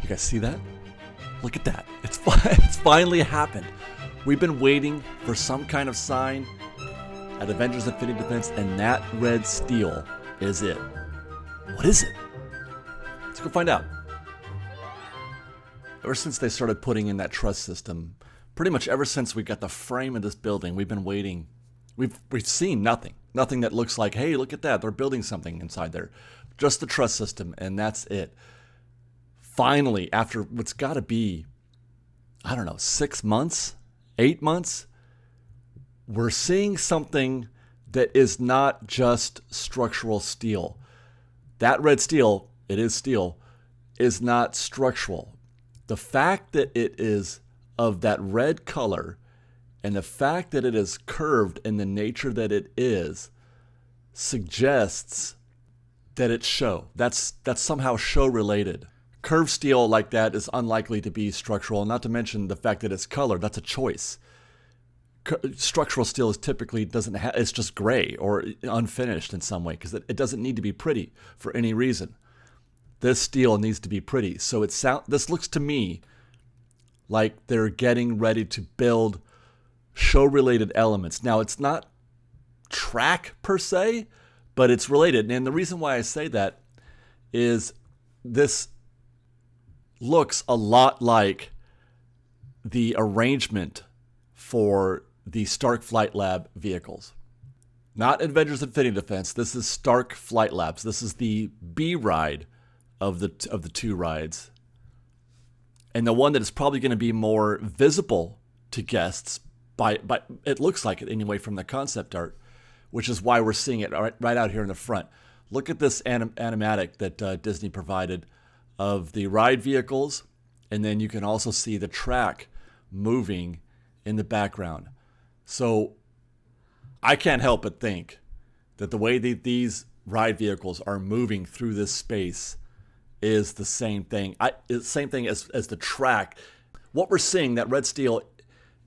You guys see that? Look at that. It's finally happened. We've been waiting for some kind of sign at Avengers Infinity Defense, and that red steel is it. What is it? Let's go find out. Ever since they started putting in that truss system, pretty much ever since we got the frame of this building, we've been waiting. We've seen nothing. Nothing that looks like, hey, look at that. They're building something inside there. Just the truss system, and that's it. Finally, after what's got to be, 6 months, 8 months, we're seeing something that is not just structural steel. That red steel, it is steel, is not structural. The fact that it is of that red color and the fact that it is curved in the nature that it is suggests that it's show. That's somehow show related. Curved steel like that is unlikely to be structural, not to mention the fact that it's colored. That's a choice. Structural steel is typically it's just gray or unfinished in some way because it doesn't need to be pretty for any reason. This steel needs to be pretty. So this looks to me like they're getting ready to build show-related elements. Now, it's not track per se, but it's related. And the reason why I say that is this looks a lot like the arrangement for the Stark Flight Lab vehicles. Not Avengers Infinity Defense. This is Stark Flight Labs. This is the B ride of the two rides. And the one that is probably going to be more visible to guests by it looks like it anyway from the concept art, which is why we're seeing it right out here in the front. Look at this animatic that Disney provided of the ride vehicles, and then you can also see the track moving in the background. So I can't help but think that the way that these ride vehicles are moving through this space is the same thing. It's the same thing as the track. What we're seeing, that red steel,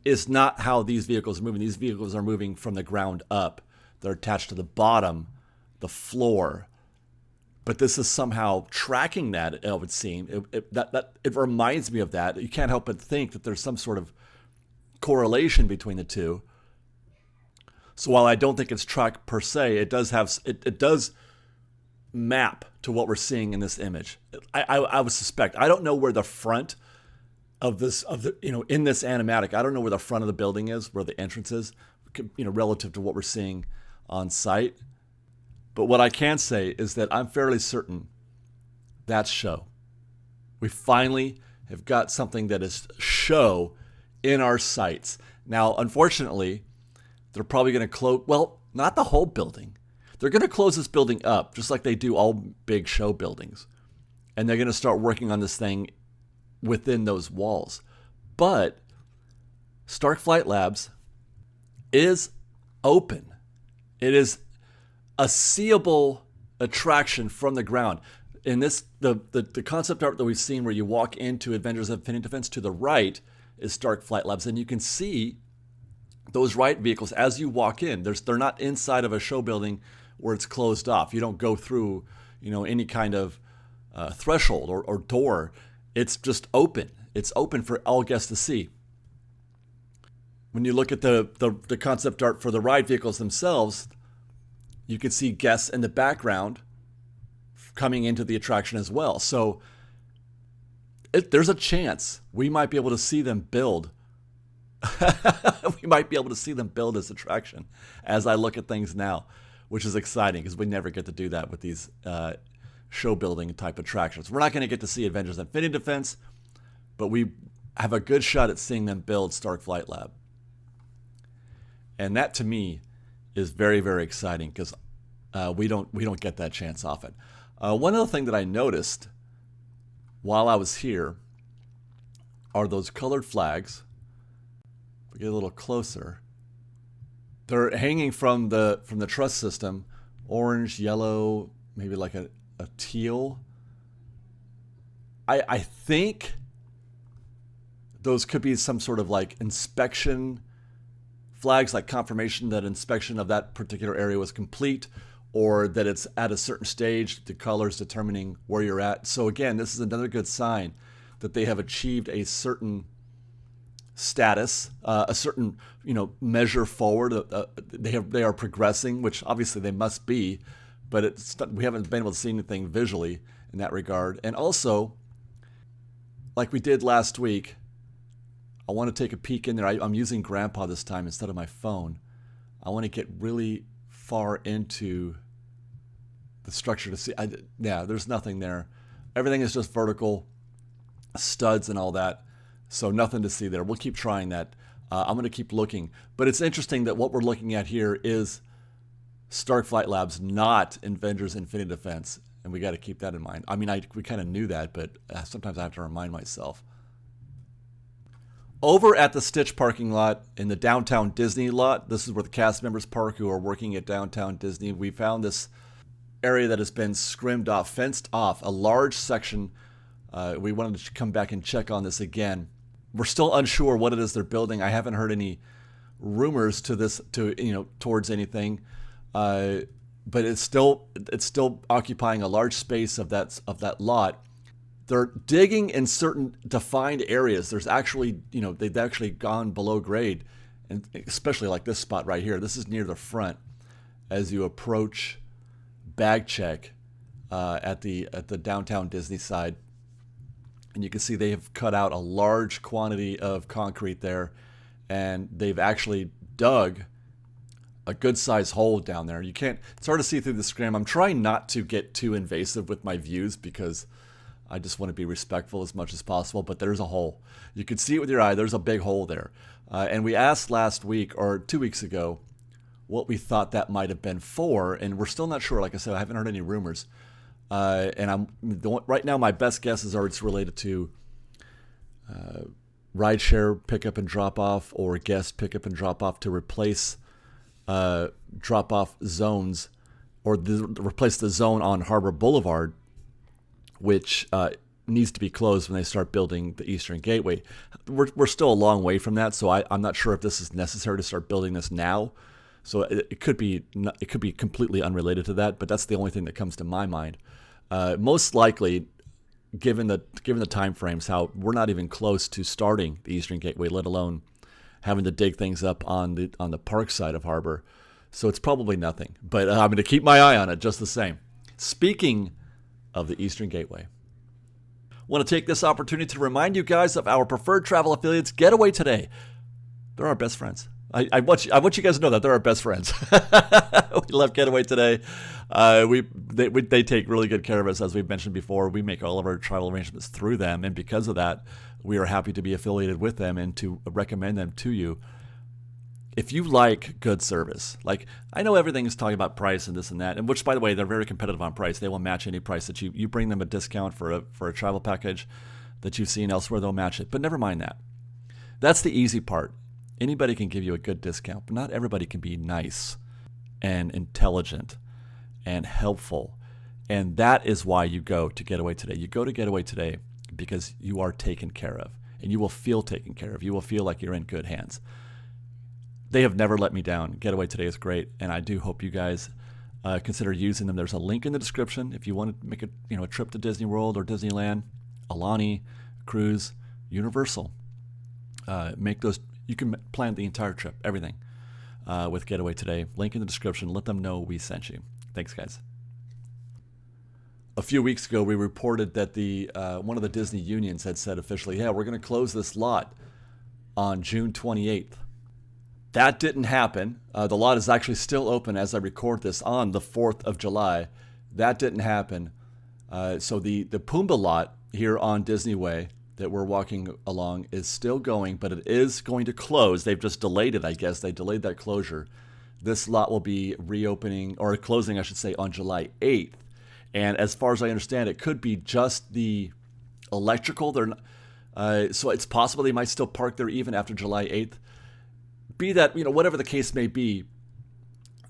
is not how these vehicles are moving. These vehicles are moving from the ground up. They're attached to the bottom, the floor. But this is somehow tracking that, it would seem. It reminds me of that. You can't help but think that there's some sort of correlation between the two. So while I don't think it's track per se, it does map to what we're seeing in this image. I would suspect. I don't know where the front in this animatic, I don't know where the front of the building is, where the entrance is, relative to what we're seeing on site. But what I can say is that I'm fairly certain that's show. We finally have got something that is show in our sights. Now, unfortunately, they're probably going to close, well, not the whole building. They're going to close this building up, just like they do all big show buildings. And they're going to start working on this thing within those walls. But Stark Flight Labs is open. It is a seeable attraction from the ground. In this, the concept art that we've seen where you walk into Avengers Infinity Defense, to the right is Stark Flight Labs, and you can see those ride vehicles as you walk in. They're not inside of a show building where it's closed off. You don't go through, any kind of threshold or door. It's just open. It's open for all guests to see. When you look at the concept art for the ride vehicles themselves, you can see guests in the background coming into the attraction as well. So there's a chance we might be able to see them build. We might be able to see them build this attraction as I look at things now, which is exciting because we never get to do that with these show building type attractions. We're not going to get to see Avengers Infinity Defense, but we have a good shot at seeing them build Stark Flight Lab. And that to me is very, very exciting because we don't get that chance often. One other thing that I noticed while I was here are those colored flags. If we get a little closer, they're hanging from the truss system, orange, yellow, maybe like a teal. I think those could be some sort of like inspection flags, like confirmation that inspection of that particular area was complete, or that it's at a certain stage, the colors determining where you're at. So again, this is another good sign that they have achieved a certain status, a certain measure forward. They are progressing, which obviously they must be, but we haven't been able to see anything visually in that regard. And also, like we did last week, I want to take a peek in there. I'm using Grandpa this time instead of my phone. I want to get really far into the structure to see. There's nothing there. Everything is just vertical, studs and all that. So nothing to see there. We'll keep trying that. I'm going to keep looking. But it's interesting that what we're looking at here is Starflight Labs, not Avengers Infinite Defense. And we got to keep that in mind. I mean, we kind of knew that, but sometimes I have to remind myself. Over at the Stitch parking lot in the downtown Disney lot, this is where the cast members park who are working at downtown Disney. We found this area that has been scrimmed off, fenced off, a large section. We wanted to come back and check on this again. We're still unsure what it is they're building. I haven't heard any rumors towards anything, but it's still occupying a large space of that lot. They're digging in certain defined areas. There's actually, they've actually gone below grade, and especially like this spot right here. This is near the front as you approach bag check at the downtown Disney side. And you can see they have cut out a large quantity of concrete there, and they've actually dug a good sized hole down there. It's hard to see through the scrim. I'm trying not to get too invasive with my views because I just want to be respectful as much as possible, but there's a hole. You can see it with your eye. There's a big hole there. And we asked last week or 2 weeks ago what we thought that might have been for, and we're still not sure. Like I said, I haven't heard any rumors. Right now, my best guesses are it's related to rideshare pickup and drop off or guest pickup and drop off to replace drop off zones, or replace the zone on Harbor Boulevard, which needs to be closed when they start building the Eastern Gateway. We're still a long way from that, so I'm not sure if this is necessary to start building this now. So it could be completely unrelated to that, but that's the only thing that comes to my mind. Most likely, given the time frames, how we're not even close to starting the Eastern Gateway, let alone having to dig things up on the park side of Harbor. So it's probably nothing, but I'm going to keep my eye on it just the same. Speaking of the Eastern Gateway, I want to take this opportunity to remind you guys of our preferred travel affiliates, GetAwayToday. They're our best friends. I want you guys to know that they're our best friends. We love GetAwayToday. They take really good care of us, as we've mentioned before. We make all of our travel arrangements through them, and because of that, we are happy to be affiliated with them and to recommend them to you. If you like good service, like I know everything is talking about price and this and that, and which, by the way, they're very competitive on price. They will match any price that you bring them a discount for a travel package that you've seen elsewhere. They'll match it. But never mind that. That's the easy part. Anybody can give you a good discount, but not everybody can be nice and intelligent and helpful. And that is why you go to GetAwayToday. You go to GetAwayToday because you are taken care of, and you will feel taken care of. You will feel like you're in good hands. They have never let me down. GetAwayToday is great, and I do hope you guys consider using them. There's a link in the description if you want to make a trip to Disney World or Disneyland, Alani, cruise, Universal. Make those. You can plan the entire trip, everything, with GetAwayToday. Link in the description. Let them know we sent you. Thanks, guys. A few weeks ago, we reported that one of the Disney unions had said officially, "Yeah, we're going to close this lot on June 28th." That didn't happen. The lot is actually still open as I record this on the 4th of July. That didn't happen. So the Pumba lot here on Disney Way that we're walking along is still going, but it is going to close. They've just delayed it, I guess. They delayed that closure. This lot will be reopening, or closing, I should say, on July 8th. And as far as I understand, it could be just the electrical. So it's possible they might still park there even after July 8th. Be that, whatever the case may be,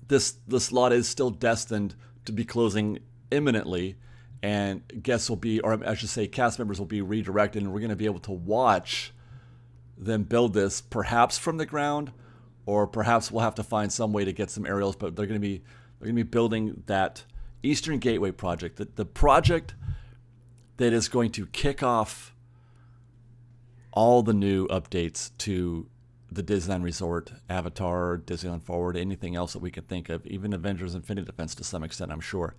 this lot is still destined to be closing imminently. And guests will be, or I should say cast members will be redirected, and we're going to be able to watch them build this perhaps from the ground, or perhaps we'll have to find some way to get some aerials, but they're going to be building that Eastern Gateway project, the project that is going to kick off all the new updates to the Disneyland Resort, Avatar, Disneyland Forward, anything else that we can think of, even Avengers Infinity Defense to some extent, I'm sure.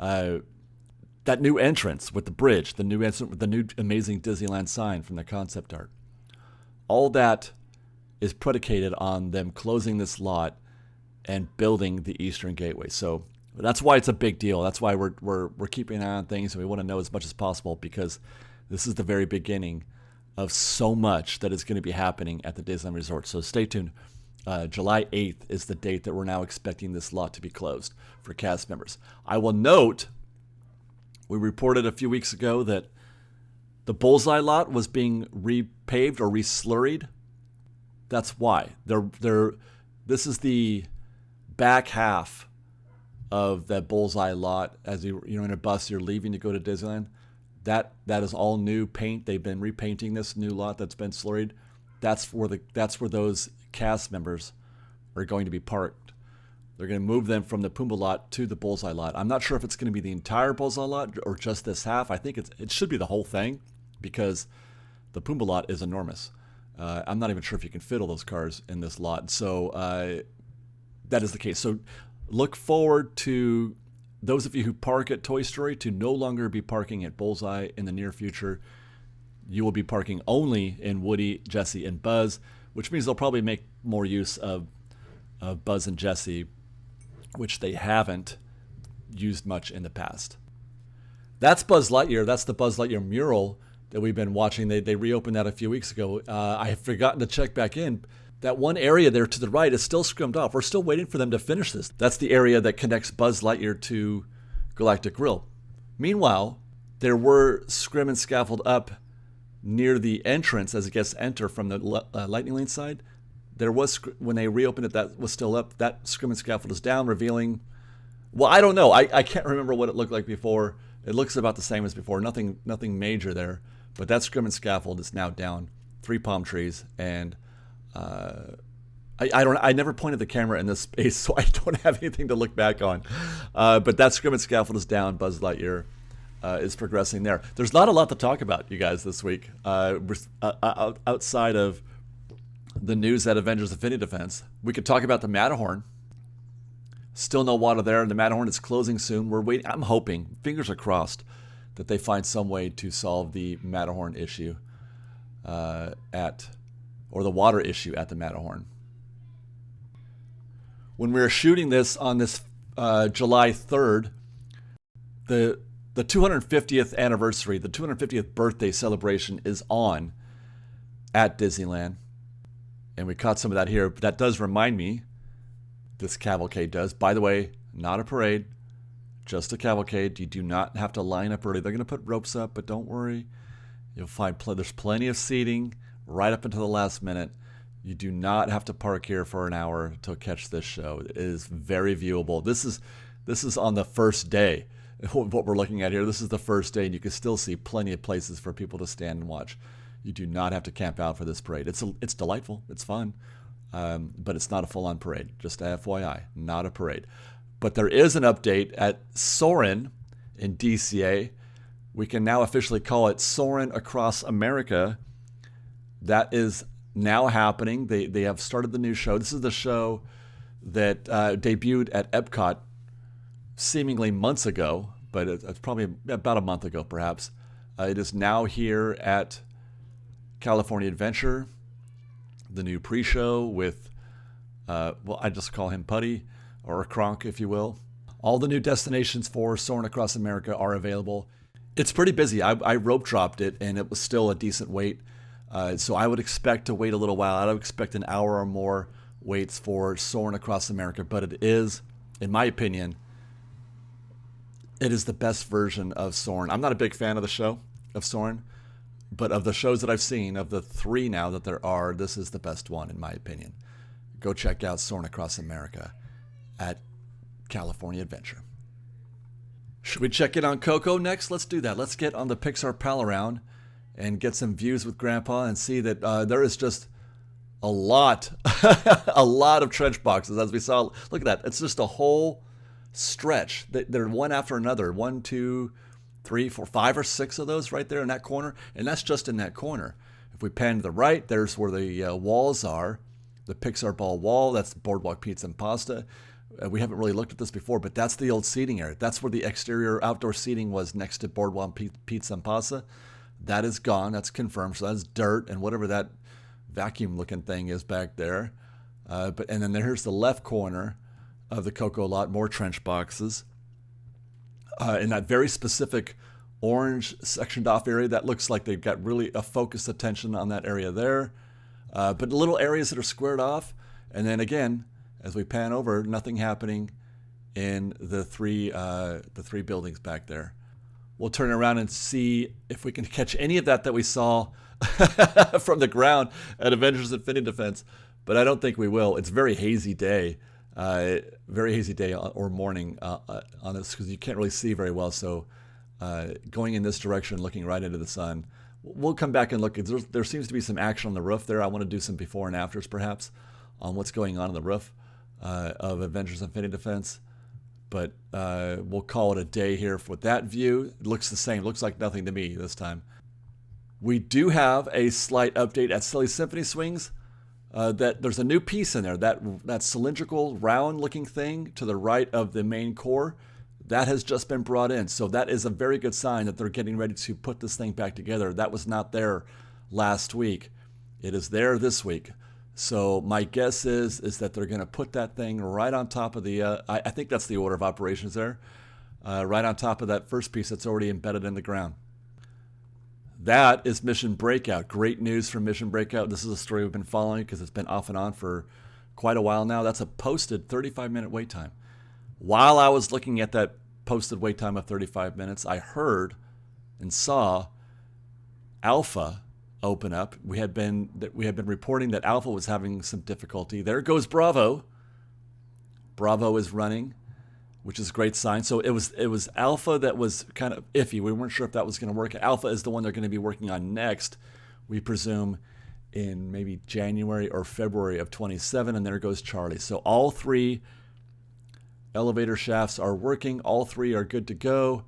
That new entrance with the bridge, the new entrance with the new amazing Disneyland sign from the concept art. All that is predicated on them closing this lot and building the Eastern Gateway. So that's why it's a big deal. That's why we're keeping an eye on things, and we want to know as much as possible, because this is the very beginning of so much that is going to be happening at the Disneyland Resort. So stay tuned. July 8th is the date that we're now expecting this lot to be closed for cast members. I will note, we reported a few weeks ago that the Bullseye lot was being repaved or reslurried. That's why. This is the back half of that Bullseye lot. As you're in a bus, you're leaving to go to Disneyland. That is all new paint. They've been repainting this new lot that's been slurried. That's where those cast members are going to be parked. They're going to move them from the Pumba lot to the Bullseye lot. I'm not sure if it's going to be the entire Bullseye lot or just this half. I think it should be the whole thing, because the Pumba lot is enormous. I'm not even sure if you can fit all those cars in this lot. So that is the case. So look forward to those of you who park at Toy Story to no longer be parking at Bullseye in the near future. You will be parking only in Woody, Jesse, and Buzz, which means they'll probably make more use of Buzz and Jesse, which they haven't used much in the past. That's Buzz Lightyear. That's the Buzz Lightyear mural that we've been watching. They reopened that a few weeks ago. I have forgotten to check back in. That one area there to the right is still scrimmed off. We're still waiting for them to finish this. That's the area that connects Buzz Lightyear to Galactic Grill. Meanwhile, there were scrim and scaffold up near the entrance as it gets enter from the Lightning Lane side. There was, when they reopened it, that was still up. That scrim and scaffold is down, revealing, well, I don't know. I can't remember what it looked like before. It looks about the same as before. Nothing major there. But that scrim and scaffold is now down. 3 palm trees, and I never pointed the camera in this space, so I don't have anything to look back on. But that scrim and scaffold is down. Buzz Lightyear is progressing there. There's not a lot to talk about, you guys, this week. Outside of the news at Avengers Infinity Defense, we could talk about the Matterhorn. Still no water there. The Matterhorn is closing soon. We're waiting. I'm hoping, fingers are crossed, that they find some way to solve the Matterhorn issue or the water issue at the Matterhorn. When we were shooting this on this July 3rd, the 250th anniversary, the 250th birthday celebration is on at Disneyland. And we caught some of that here. But that does remind me, this cavalcade does. By the way, not a parade, just a cavalcade. You do not have to line up early. They're going to put ropes up, but don't worry. You'll find there's plenty of seating right up until the last minute. You do not have to park here for an hour to catch this show. It is very viewable. This is on the first day. What we're looking at here, this is the first day, and you can still see plenty of places for people to stand and watch. You do not have to camp out for this parade. It's delightful. It's fun. But it's not a full-on parade. Just a FYI, not a parade. But there is an update at Soarin in DCA. We can now officially call it Soarin' Across America. That is now happening. They have started the new show. This is the show that debuted at Epcot seemingly months ago, but it's probably about a month ago, perhaps. It is now here at California Adventure, the new pre-show with, I just call him Putty, or Kronk, if you will. All the new destinations for Soarin' Across America are available. It's pretty busy. I rope dropped it, and it was still a decent wait. So I would expect to wait a little while. I would expect an hour or more waits for Soarin' Across America, but it is, in my opinion, it is the best version of Soarin'. I'm not a big fan of the show, of Soarin', but of the shows that I've seen, of the 3 now that there are, this is the best one, in my opinion. Go check out Soarin' Across America at California Adventure. Should we check in on Coco next? Let's do that. Let's get on the Pixar pal around and get some views with Grandpa and see that there is just a lot of trench boxes, as we saw. Look at that. It's just a whole stretch. They're one after another. 1, 2, 3, 4, 5 or 6 of those right there in that corner. And that's just in that corner. If we pan to the right, there's where the walls are. The Pixar Ball wall, that's Boardwalk Pizza and Pasta. We haven't really looked at this before, but that's the old seating area. That's where the exterior outdoor seating was next to Boardwalk Pizza and Pasta. That is gone. That's confirmed. So that's dirt and whatever that vacuum-looking thing is back there. And then here's the left corner of the Coco lot, more trench boxes. In that very specific orange sectioned off area, that looks like they've got really a focused attention on that area there. But little areas that are squared off. And then again, as we pan over, nothing happening in the three buildings back there. We'll turn around and see if we can catch any of that we saw from the ground at Avengers Infinity Defense, but I don't think we will. It's a very hazy day or morning on this because you can't really see very well. So going in this direction, looking right into the sun. We'll come back and look. There seems to be some action on the roof there. I want to do some before and afters perhaps on what's going on the roof of Avengers Infinity Defense. But we'll call it a day here for that view. It looks the same. Looks like nothing to me this time. We do have a slight update at Silly Symphony Swings. That there's a new piece in there. That cylindrical, round-looking thing to the right of the main core, that has just been brought in. So that is a very good sign that they're getting ready to put this thing back together. That was not there last week. It is there this week. So my guess is that they're going to put that thing right on top of the, I think that's the order of operations there, right on top of that first piece that's already embedded in the ground. That is Mission Breakout. Great news from Mission Breakout. This is a story we've been following because it's been off and on for quite a while now. That's a posted 35-minute wait time. While I was looking at that posted wait time of 35 minutes, I heard and saw Alpha open up. We had been reporting that Alpha was having some difficulty. There goes Bravo. Bravo is running, which is a great sign. So it was Alpha that was kind of iffy. We weren't sure if that was going to work. Alpha is the one they're going to be working on next, we presume, in maybe January or February of 27. And there goes Charlie. So all three elevator shafts are working. All three are good to go,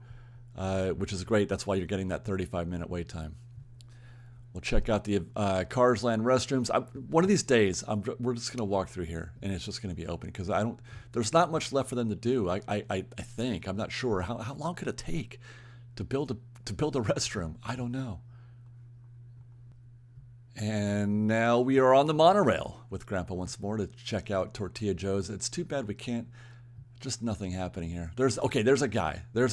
which is great. That's why you're getting that 35-minute wait time. We'll check out the Cars Land restrooms. One of these days, we're just going to walk through here, and it's just going to be open because there's not much left for them to do. I think. I'm not sure. How long could it take to build a restroom? I don't know. And now we are on the monorail with Grandpa once more to check out Tortilla Joe's. It's too bad we can't. Just nothing happening here. There's a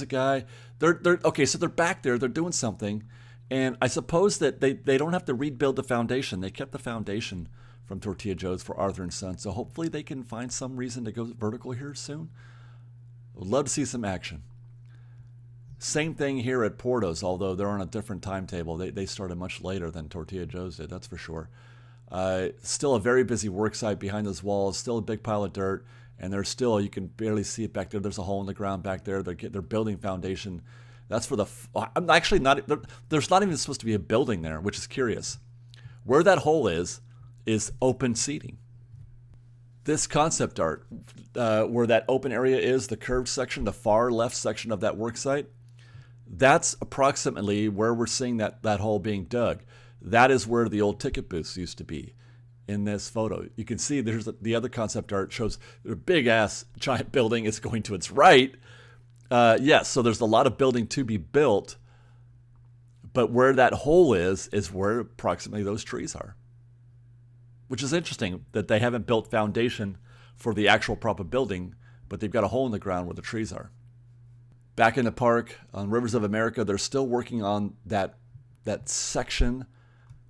guy. Okay, so they're back there. They're doing something. And I suppose that they don't have to rebuild the foundation. They kept the foundation from Tortilla Joe's for Arthur and Son. So hopefully they can find some reason to go vertical here soon. Would love to see some action. Same thing here at Porto's, although they're on a different timetable. They started much later than Tortilla Joe's did, that's for sure. Still a very busy work site behind those walls. Still a big pile of dirt. And there's still, you can barely see it back there. There's a hole in the ground back there. They're building foundation. That's for I'm actually not, there's not even supposed to be a building there, which is curious. Where that hole is open seating. This concept art, where that open area is, the curved section, the far left section of that work site, that's approximately where we're seeing that hole being dug. That is where the old ticket booths used to be in this photo. You can see there's the other concept art shows a big ass giant building. It's going to its right. Yes, so there's a lot of building to be built, but where that hole is where approximately those trees are. Which is interesting that they haven't built foundation for the actual proper building, but they've got a hole in the ground where the trees are. Back in the park on Rivers of America, they're still working on that section,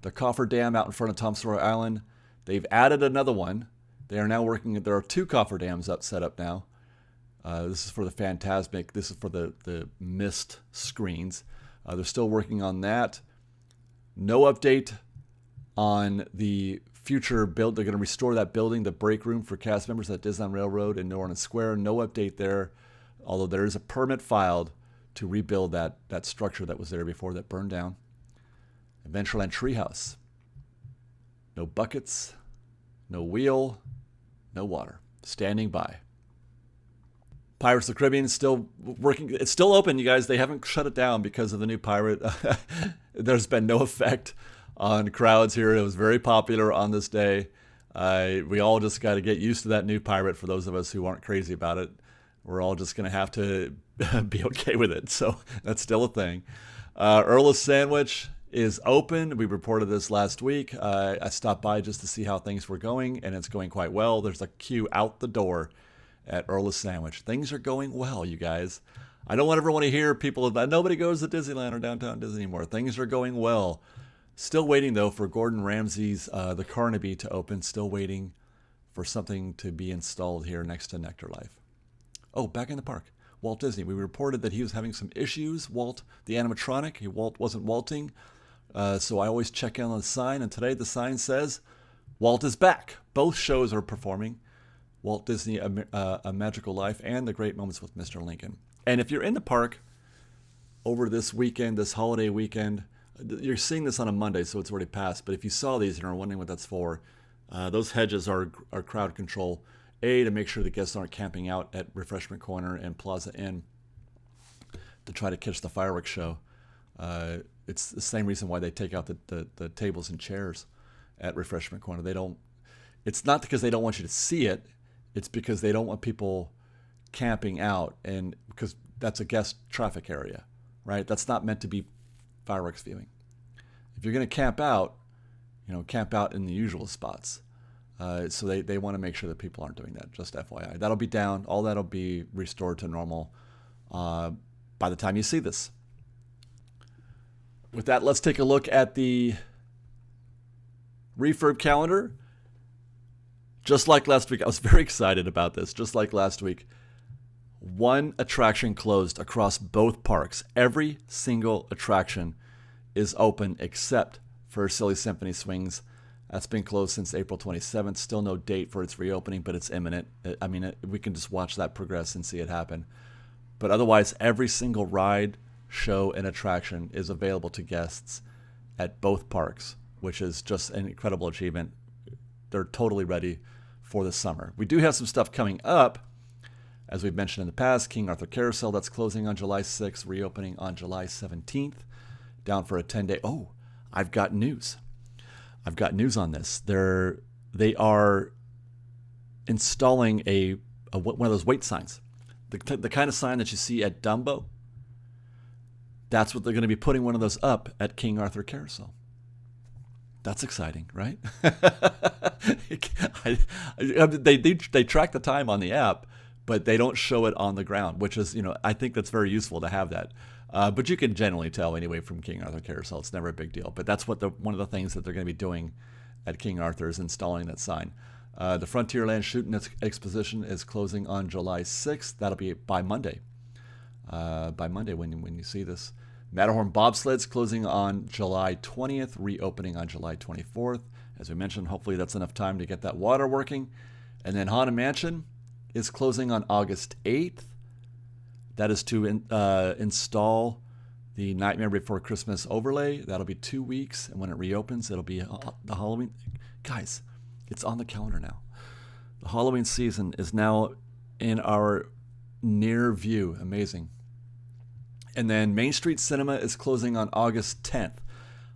the coffer dam out in front of Tom Sawyer Island. They've added another one. They are now working, there are 2 coffer dams set up now. This is for the Fantasmic. This is for the mist screens. They're still working on that. No update on the future build. They're going to restore that building, the break room for cast members at Disneyland Railroad in New Orleans Square. No update there, although there is a permit filed to rebuild that structure that was there before that burned down. Adventureland Treehouse. No buckets, no wheel, no water. Standing by. Pirates of the Caribbean is still working. It's still open, you guys. They haven't shut it down because of the new pirate. There's been no effect on crowds here. It was very popular on this day. We all just got to get used to that new pirate. For those of us who aren't crazy about it, we're all just going to have to be okay with it. So that's still a thing. Earl's Sandwich is open. We reported this last week. I stopped by just to see how things were going, and it's going quite well. There's a queue out the door at Earl's Sandwich. Things are going well, you guys. I don't ever want to hear people that nobody goes to Disneyland or Downtown Disney anymore. Things are going well. Still waiting, though, for Gordon Ramsay's The Carnaby to open. Still waiting for something to be installed here next to Nectar Life. Oh, back in the park. Walt Disney. We reported that he was having some issues. Walt, the animatronic, Walt wasn't walting. So I always check in on the sign. And today the sign says, Walt is back. Both shows are performing. Walt Disney, A Magical Life, and The Great Moments with Mr. Lincoln. And if you're in the park over this weekend, this holiday weekend, you're seeing this on a Monday, so it's already passed. But if you saw these and are wondering what that's for, those hedges are crowd control. A, to make sure the guests aren't camping out at Refreshment Corner and Plaza Inn to try to catch the fireworks show. It's the same reason why they take out the tables and chairs at Refreshment Corner. It's not because they don't want you to see it. It's because they don't want people camping out, and because that's a guest traffic area, right? That's not meant to be fireworks viewing. If you're going to camp out, camp out in the usual spots. So they want to make sure that people aren't doing that, just FYI. That'll be down. All that'll be restored to normal by the time you see this. With that, let's take a look at the refurb calendar. Just like last week, I was very excited about this. Just like last week, one attraction closed across both parks. Every single attraction is open except for Silly Symphony Swings. That's been closed since April 27th. Still no date for its reopening, but it's imminent. We can just watch that progress and see it happen. But otherwise, every single ride, show, and attraction is available to guests at both parks, which is just an incredible achievement. They're totally ready for the summer. We do have some stuff coming up. As we've mentioned in the past, King Arthur Carousel, that's closing on July 6th, reopening on July 17th, down for a 10-day. Oh, I've got news. I've got news on this. They are installing one of those wait signs, the kind of sign that you see at Dumbo. That's what they're going to be putting one of those up at King Arthur Carousel. That's exciting, right? They track the time on the app, but they don't show it on the ground, which is, I think that's very useful to have that. But you can generally tell anyway from King Arthur Carousel. It's never a big deal. But that's one of the things that they're going to be doing at King Arthur is installing that sign. The Frontierland Shooting Exposition is closing on July 6th. That'll be by Monday. When you see this. Matterhorn Bobsled's closing on July 20th, reopening on July 24th. As we mentioned, hopefully that's enough time to get that water working. And then Haunted Mansion is closing on August 8th. That is to install the Nightmare Before Christmas overlay. That'll be 2 weeks. And when it reopens, it'll be the Halloween. Guys, it's on the calendar now. The Halloween season is now in our near view. Amazing. And then Main Street Cinema is closing on August 10th.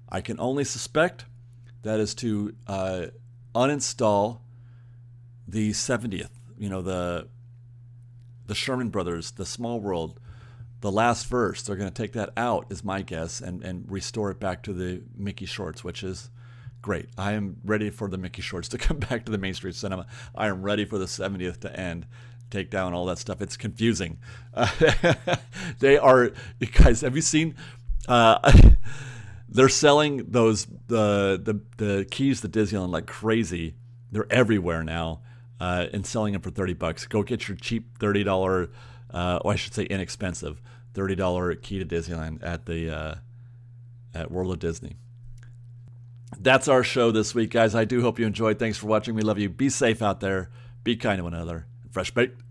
I can only suspect that is to uninstall the 70th, the Sherman Brothers, the Small World, the last verse. They're going to take that out, is my guess, and restore it back to the Mickey shorts, which is great. I am ready for the Mickey shorts to come back to the Main Street Cinema. I am ready for the 70th to end. Take down all that stuff. It's confusing. They are, guys, have you seen, they're selling those, the keys to Disneyland like crazy. They're everywhere now, and selling them for $30. Go get your cheap $30, or I should say inexpensive, $30 key to Disneyland at World of Disney. That's our show this week, guys. I do hope you enjoyed. Thanks for watching. We love you. Be safe out there. Be kind to one another. Fresh baked.